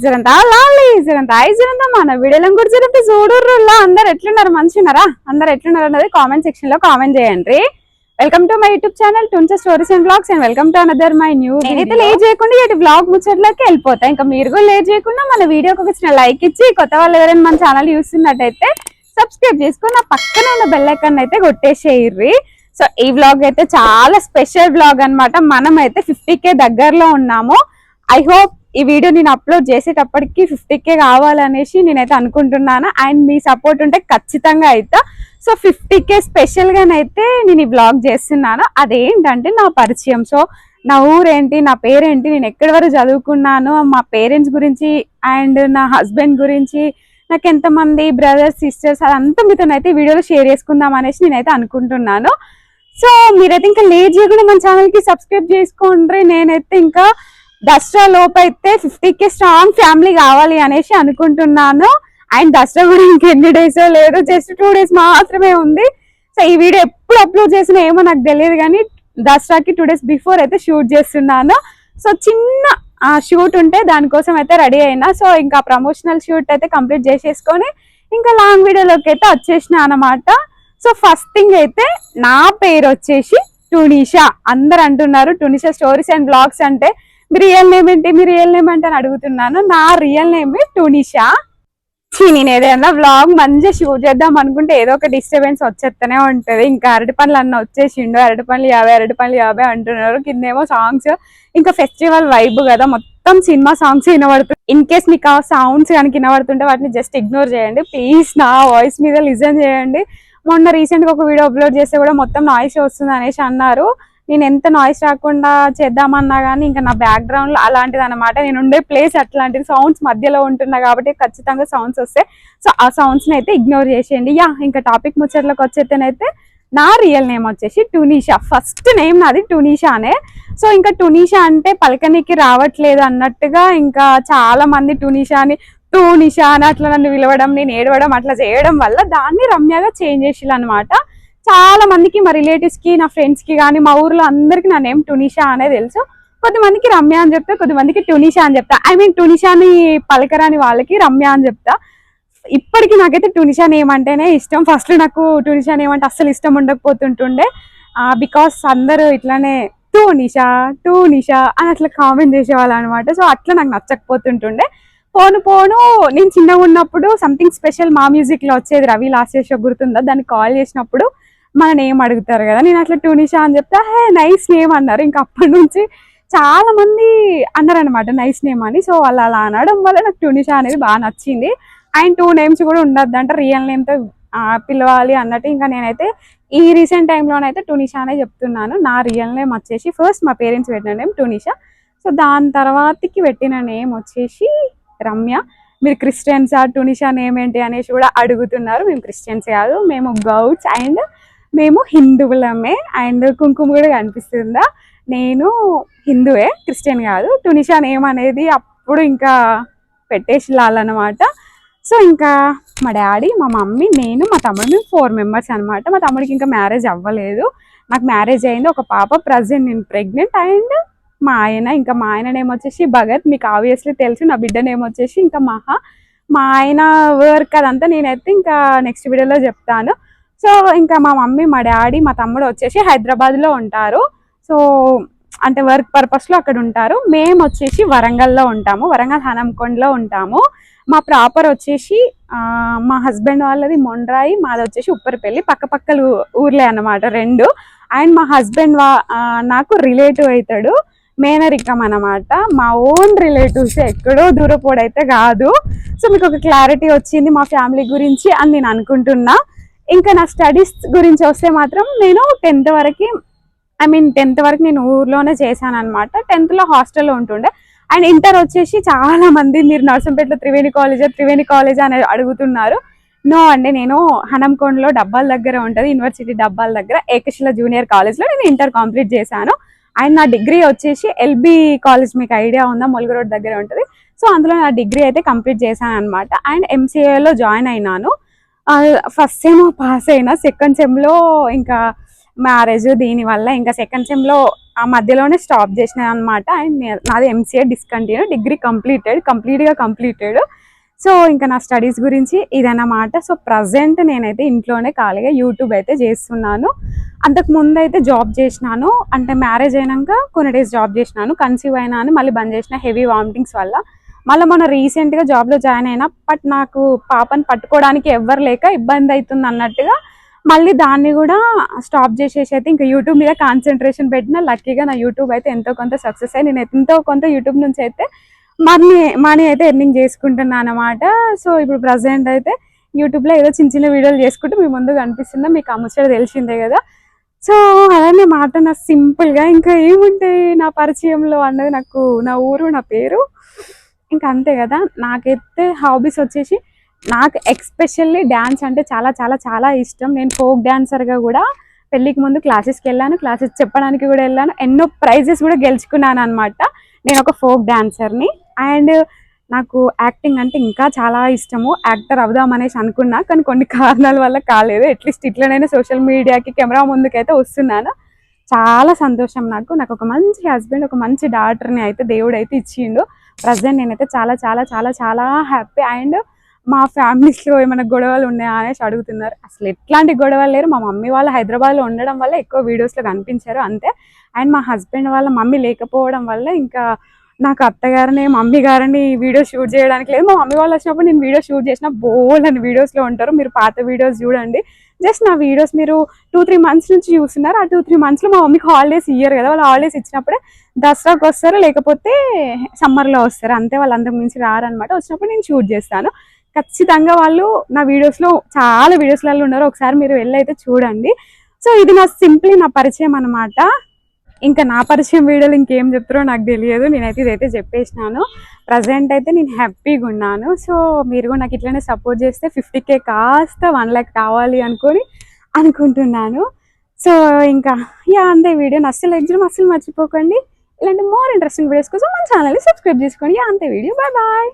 జరంతా లాలి జరంతా ఐ జరంతా మన వీడియోలను కూడా జరంతా చూడుర్రులా అందరు ఎట్లున్నారు మంచిన్నారా అందరు ఎట్లున్నారు అన్నది కామెంట్ సెక్షన్ లో కామెంట్ చేయండి. Welcome to my YouTube channel టుంచ stories and blogs and welcome to another my new. నేనైతే లేట్ చేయకుండా ఇటు బ్లాగ్ ముచ్చట్లోకి వెళ్ళిపోతా. ఇంకా మీరు కూడా లేట్ చేయకుండా మన వీడియోకి ఒక చిన్న లైక్ ఇచ్చి కొత్త వాళ్ళు ఎవరైనా మన ఛానల్ చూస్తున్నట్టయితే సబ్స్క్రైబ్ చేసుకుని నా పక్కన ఉన్న బెల్ ఐకాన్ అయితే కొట్టేసేయర్రి. సో ఈ వ్లాగ్ అయితే చాలా స్పెషల్ వ్లాగ్ అనమాట. మనం అయితే 50K దగ్గరలో ఉన్నాము. ఐ హోప్ ఈ వీడియో నేను అప్లోడ్ చేసేటప్పటికి 50K కావాలనేసి నేనైతే అనుకుంటున్నాను. అండ్ మీ సపోర్ట్ ఉంటే ఖచ్చితంగా అయితే సో 50K స్పెషల్ గానైతే నేను ఈ బ్లాగ్ చేస్తున్నాను. అదేంటంటే నా పరిచయం. సో నా ఊరేంటి, నా పేరేంటి, నేను ఎక్కడి వరకు చదువుకున్నాను, మా పేరెంట్స్ గురించి అండ్ నా హస్బెండ్ గురించి, నాకు ఎంతమంది బ్రదర్స్ సిస్టర్స్ అదంతా మీతోనైతే వీడియోలో షేర్ చేసుకుందాం అనేసి నేనైతే అనుకుంటున్నాను. సో మీరైతే ఇంకా లేట్ చేయకుండా మన ఛానల్ కి సబ్స్క్రైబ్ చేసుకోండి. నేనైతే ఇంకా దసరా లోపు అయితే 50K స్ట్రాంగ్ ఫ్యామిలీ కావాలి అనేసి అనుకుంటున్నాను. అండ్ దసరా కూడా ఇంకెన్ని డేస్ లేదు, జస్ట్ 2 days మాత్రమే ఉంది. సో ఈ వీడియో ఎప్పుడు అప్లోడ్ చేసినా ఏమో నాకు తెలియదు, కానీ దసరాకి 2 days బిఫోర్ అయితే షూట్ చేస్తున్నాను. సో చిన్న షూట్ ఉంటే దానికోసం అయితే రెడీ అయినా. సో ఇంకా ప్రమోషనల్ షూట్ అయితే కంప్లీట్ చేసేసుకొని ఇంకా లాంగ్ వీడియోలోకి అయితే వచ్చేసిన అనమాట. సో ఫస్ట్ థింగ్ అయితే నా పేరు వచ్చేసి టునిషా. అందరు అంటున్నారు టునిషా స్టోరీస్ అండ్ బ్లాగ్స్ అంటే మీ రియల్ నేమ్ ఏంటి, మీ రియల్ నేమ్ అంటే అని అడుగుతున్నాను. నా రియల్ నేమ్ టునిషా. నేను ఏదైనా వ్లాగ్ మంచిగా షూట్ చేద్దాం అనుకుంటే ఏదో ఒక డిస్టర్బెన్స్ వచ్చేస్తూనే ఉంటది. ఇంకా అరటి పండ్లు అన్న వచ్చేసిండు, అరటి పండ్లు 50 అంటున్నారు. కిందేమో సాంగ్స్, ఇంకా ఫెస్టివల్ వైబ్ కదా, మొత్తం సినిమా సాంగ్స్ వినబడుతుంది. ఇన్ కేస్ మీకు ఆ సౌండ్స్ కనుక వినబడుతుంటే వాటిని జస్ట్ ఇగ్నోర్ చేయండి ప్లీజ్. నా వాయిస్ మీద లిజన్ చేయండి. మొన్న రీసెంట్ గా ఒక వీడియో అప్లోడ్ చేస్తే కూడా మొత్తం నాయిస్ వస్తుంది అనేసి అన్నారు. నేను ఎంత నాయిస్ రాకుండా చేద్దామన్నా కానీ ఇంకా నా బ్యాక్గ్రౌండ్ లో అలాంటిది అనమాట. నేను ఉండే ప్లేస్ అట్లాంటిది, సౌండ్స్ మధ్యలో ఉంటున్నా కాబట్టి ఖచ్చితంగా సౌండ్స్ వస్తాయి. సో ఆ సౌండ్స్ ని అయితే ఇగ్నోర్ చేసేయండి. ఇంకా టాపిక్ ముచ్చట్లోకి వచ్చేతేనైతే నా రియల్ నేమ్ వచ్చేసి టునిషా. ఫస్ట్ నేమ్ నాది టునిషానే. సో ఇంకా టునిషా అంటే పలకనికి రావట్లేదు అన్నట్టుగా ఇంకా చాలా మంది టునిషాని టూనిషా అని అట్లా నన్ను పిలవడం, నేను ఏడవడం అట్లా చేయడం వల్ల దాన్ని రమ్యగా చేంజ్ చేసిల్లు అనమాట. చాలా మందికి మా రిలేటివ్స్ కి, నా ఫ్రెండ్స్ కి కానీ మా ఊర్లో అందరికి నా నేమ్ టునిషా అనే తెలుసు. కొద్దిమందికి రమ్య అని చెప్తా, కొద్దిమందికి టునిషా అని చెప్తా. ఐ మీన్ టునిషాని పలకరాని వాళ్ళకి రమ్య అని చెప్తా. ఇప్పటికి నాకైతే టునిషా నేమ్ అంటేనే ఇష్టం. ఫస్ట్ నాకు టునిషా నేమ్ అంటే అస్సలు ఇష్టం ఉండకపోతుంటుండే, బికాస్ అందరూ ఇట్లానే టూనిషా టూనిషా అని అట్లా కామెంట్ చేసేవాళ్ళు అనమాట. సో అట్లా నాకు నచ్చకపోతుంటుండే. పోను నేను చిన్నగా ఉన్నప్పుడు సంథింగ్ స్పెషల్ మా మ్యూజిక్ లో వచ్చేది, రవి లాస్ట్ షో గుర్తుందా, దాన్ని కాల్ చేసినప్పుడు మన నేమ్ అడుగుతారు కదా, నేను అట్లా టునిషా అని చెప్తా. హే నైస్ నేమ్ అన్నారు. ఇంకా అప్పటి నుంచి చాలా మంది అన్నారు అనమాట నైస్ నేమ్ అని. సో వాళ్ళు అలా అనడం వల్ల నాకు టునిషా అనేది బాగా నచ్చింది. అండ్ 2 names కూడా ఉండద్దు అంటే రియల్ నేమ్ తో పిలవాలి అన్నట్టు ఇంకా నేనైతే ఈ రీసెంట్ టైంలోనైతే టునిషా అనే చెప్తున్నాను. నా రియల్ నేమ్ వచ్చేసి ఫస్ట్ మా పేరెంట్స్ పెట్టిన నేమ్ టునిషా. సో దాని తర్వాతకి పెట్టిన నేమ్ వచ్చేసి రమ్య. మీరు క్రిస్టియన్సా, టునిషా నేమ్ ఏంటి అనేసి కూడా అడుగుతున్నారు. మేము క్రిస్టియన్స్ కాదు, మేము గౌడ్స్ అండ్ మేము హిందువులమే. అండ్ కుంకుమ కూడా కనిపిస్తుందా, నేను హిందువే, క్రిస్టియన్ కాదు. టునిషా నేమ్ అనేది అప్పుడు ఇంకా పెట్టేసిలాలన్నమాట. సో ఇంకా మా డాడీ, మా మమ్మీ, నేను, మా తమ్ముడు, మేము 4 members అనమాట. మా తమ్ముడికి ఇంకా మ్యారేజ్ అవ్వలేదు, నాకు మ్యారేజ్ అయింది, ఒక పాప, ప్రజెంట్ నేను ప్రెగ్నెంట్. అండ్ మా ఆయన నేమ్ వచ్చేసి భగత్. మీకు ఆబ్వియస్లీ తెలుసు. నా బిడ్డ నేమ్ వచ్చేసి ఇంకా మహా. మా ఆయన వర్క్ అదంతా నేనైతే ఇంకా నెక్స్ట్ వీడియోలో చెప్తాను. సో ఇంకా మా మమ్మీ, మా డాడీ, మా తమ్ముడు వచ్చేసి హైదరాబాద్లో ఉంటారు. సో అంటే వర్క్ పర్పస్లో అక్కడ ఉంటారు. మేము వచ్చేసి వరంగల్లో ఉంటాము, వరంగల్ హనంకొండలో ఉంటాము. మా ప్రాపర్ వచ్చేసి మా హస్బెండ్ వాళ్ళది మొండ్రాయి, మాది వచ్చేసి ఉప్పరిపల్లి, పక్కపక్కల ఊర్లే అన్నమాట 2. అండ్ మా హస్బెండ్ నాకు రిలేటివ్ అవుతాడు, మేనరికం అనమాట. మా ఓన్ రిలేటివ్స్, ఎక్కడో దూరపోడైతే కాదు. సో మీకు ఒక క్లారిటీ వచ్చింది మా ఫ్యామిలీ గురించి అని నేను అనుకుంటున్నా. ఇంకా నా స్టడీస్ గురించి వస్తే మాత్రం నేను 10th వరకు నేను ఊర్లోనే చేశాను అనమాట. 10th లో హాస్టల్లో ఉంటుండే. అండ్ ఇంటర్ వచ్చేసి చాలా మంది మీరు నర్సంపేటలో త్రివేణి కాలేజ్ అని అడుగుతున్నారు. నో అండి, నేను హనంకొండలో డబ్బాల దగ్గర ఉంటుంది, యూనివర్సిటీ డబ్బాల దగ్గర ఏకశిల జూనియర్ కాలేజ్లో నేను ఇంటర్ కంప్లీట్ చేశాను. అండ్ నా డిగ్రీ వచ్చేసి ఎల్బి కాలేజ్, మీకు ఐడియా ఉందా, ములుగు రోడ్ దగ్గర ఉంటుంది. సో అందులో నా డిగ్రీ అయితే కంప్లీట్ చేశాను అనమాట. అండ్ ఎంసీఏలో జాయిన్ అయినాను. ఫస్ట్ సెమ్ పాస్ అయినా, సెకండ్ సెమ్లో ఇంకా మ్యారేజ్ దీనివల్ల ఇంకా సెకండ్ సెమ్లో ఆ మధ్యలోనే స్టాప్ చేసిన అనమాట. అండ్ నాది ఎంసీఏ డిస్కంటిన్యూ, డిగ్రీ కంప్లీట్గా కంప్లీటెడ్. సో ఇంకా నా స్టడీస్ గురించి ఇదన్నమాట. సో ప్రజెంట్ నేనైతే ఇంట్లోనే ఖాళీగా యూట్యూబ్ అయితే చేస్తున్నాను. అంతకు ముందు అయితే జాబ్ చేసినాను, అంటే మ్యారేజ్ అయినాక కొన్ని డేస్ జాబ్ చేసినాను, కన్సీవ్ అయినా అని మళ్ళీ బంద్ చేసిన హెవీ వామిటింగ్స్ వల్ల. మళ్ళీ మొన్న రీసెంట్గా జాబ్లో జాయిన్ అయినా, బట్ నాకు పాపని పట్టుకోవడానికి ఎవ్వరు లేక ఇబ్బంది అవుతుంది అన్నట్టుగా మళ్ళీ దాన్ని కూడా స్టాప్ చేసేసి అయితే ఇంకా యూట్యూబ్ మీద కాన్సన్ట్రేషన్ పెట్టిన. లక్కీగా నా యూట్యూబ్ అయితే ఎంతో కొంత సక్సెస్ అయ్యి నేను ఎంతో కొంత యూట్యూబ్ నుంచి అయితే మనీ అయితే ఎర్నింగ్ చేసుకుంటున్నాను అనమాట. సో ఇప్పుడు ప్రజెంట్ అయితే యూట్యూబ్లో ఏదో చిన్న చిన్న వీడియోలు చేసుకుంటూ మీ ముందు కనిపిస్తుందా, మీకు ఆ ముచ్చట తెలిసిందే కదా. సో అలానే మాట నా సింపుల్గా ఇంకా ఏముంటాయి నా పరిచయంలో అన్నది, నాకు నా ఊరు, నా పేరు, ఇంకా అంతే కదా. నాకైతే హాబీస్ వచ్చేసి నాకు ఎక్స్పెషల్లీ డ్యాన్స్ అంటే చాలా చాలా చాలా ఇష్టం. నేను ఫోక్ డ్యాన్సర్గా కూడా పెళ్ళికి ముందు క్లాసెస్కి వెళ్ళాను, క్లాసెస్ చెప్పడానికి కూడా వెళ్ళాను, ఎన్నో ప్రైజెస్ కూడా గెలుచుకున్నాను అనమాట. నేను ఒక ఫోక్ డ్యాన్సర్ని. అండ్ నాకు యాక్టింగ్ అంటే ఇంకా చాలా ఇష్టము. యాక్టర్ అవుదాం అనేసి అనుకున్నా, కానీ కొన్ని కారణాల వల్ల కాలేదు. అట్లీస్ట్ ఇట్లనైనా సోషల్ మీడియాకి కెమెరా ముందుకైతే వస్తున్నాను. చాలా సంతోషం నాకు. నాకు ఒక మంచి హస్బెండ్, ఒక మంచి డాటర్ని అయితే దేవుడు అయితే ఇచ్చిండు. ప్రజెంట్ నేనైతే చాలా చాలా చాలా చాలా హ్యాపీ. అండ్ మా ఫ్యామిలీస్లో ఏమైనా గొడవలు ఉన్నాయా అనేసి అడుగుతున్నారు. అసలు ఎట్లాంటి గొడవలు లేరు. మా మమ్మీ వాళ్ళు హైదరాబాద్లో ఉండడం వల్ల ఎక్కువ వీడియోస్లో కనిపించారు అంతే. అండ్ మా హస్బెండ్ వాళ్ళ మమ్మీ లేకపోవడం వల్ల ఇంకా నాకు అత్తగారిని, మమ్మీ గారిని వీడియో షూట్ చేయడానికి లేదు. మా మమ్మీ వాళ్ళు వచ్చినప్పుడు నేను వీడియో షూట్ చేసిన బోల్డ్ అని వీడియోస్లో ఉంటారు. మీరు పాత వీడియోస్ చూడండి. జస్ట్ నా వీడియోస్ మీరు 2-3 మంత్స్ నుంచి చూస్తున్నారు. ఆ 2-3 మంత్స్లో మా మమ్మీకి హాలిడేస్ ఇయ్యరు కదా, వాళ్ళు హాలిడేస్ ఇచ్చినప్పుడే దసరాకు వస్తారు, లేకపోతే సమ్మర్లో వస్తారు అంతే. వాళ్ళు అంతకు మించి రారనమాట. వచ్చినప్పుడు నేను షూట్ చేస్తాను. ఖచ్చితంగా వాళ్ళు నా వీడియోస్లో చాలా వీడియోస్లలో ఉన్నారు. ఒకసారి మీరు వెళ్ళైతే చూడండి. సో ఇది నా సింప్లీ నా పరిచయం అనమాట. ఇంకా నా పరిచయం వీడియోలు ఇంకేం చెప్తారో నాకు తెలియదు. నేనైతే ఇదైతే చెప్పేసినాను. ప్రజెంట్ అయితే నేను హ్యాపీగా ఉన్నాను. సో మీరు కూడా నాకు ఇట్లనే సపోర్ట్ చేస్తే 50K కాస్త 1 lakh కావాలి అనుకుంటున్నాను. సో ఇంకా అంతే. వీడియోని అస్సలు లైక్ చేయడం అస్సలు మర్చిపోకండి. ఇలాంటి మోర్ ఇంట్రెస్టింగ్ వీడియోస్ కోసం మన ఛానల్ని సబ్స్క్రైబ్ చేసుకోండి. అంతే వీడియో. Bye bye.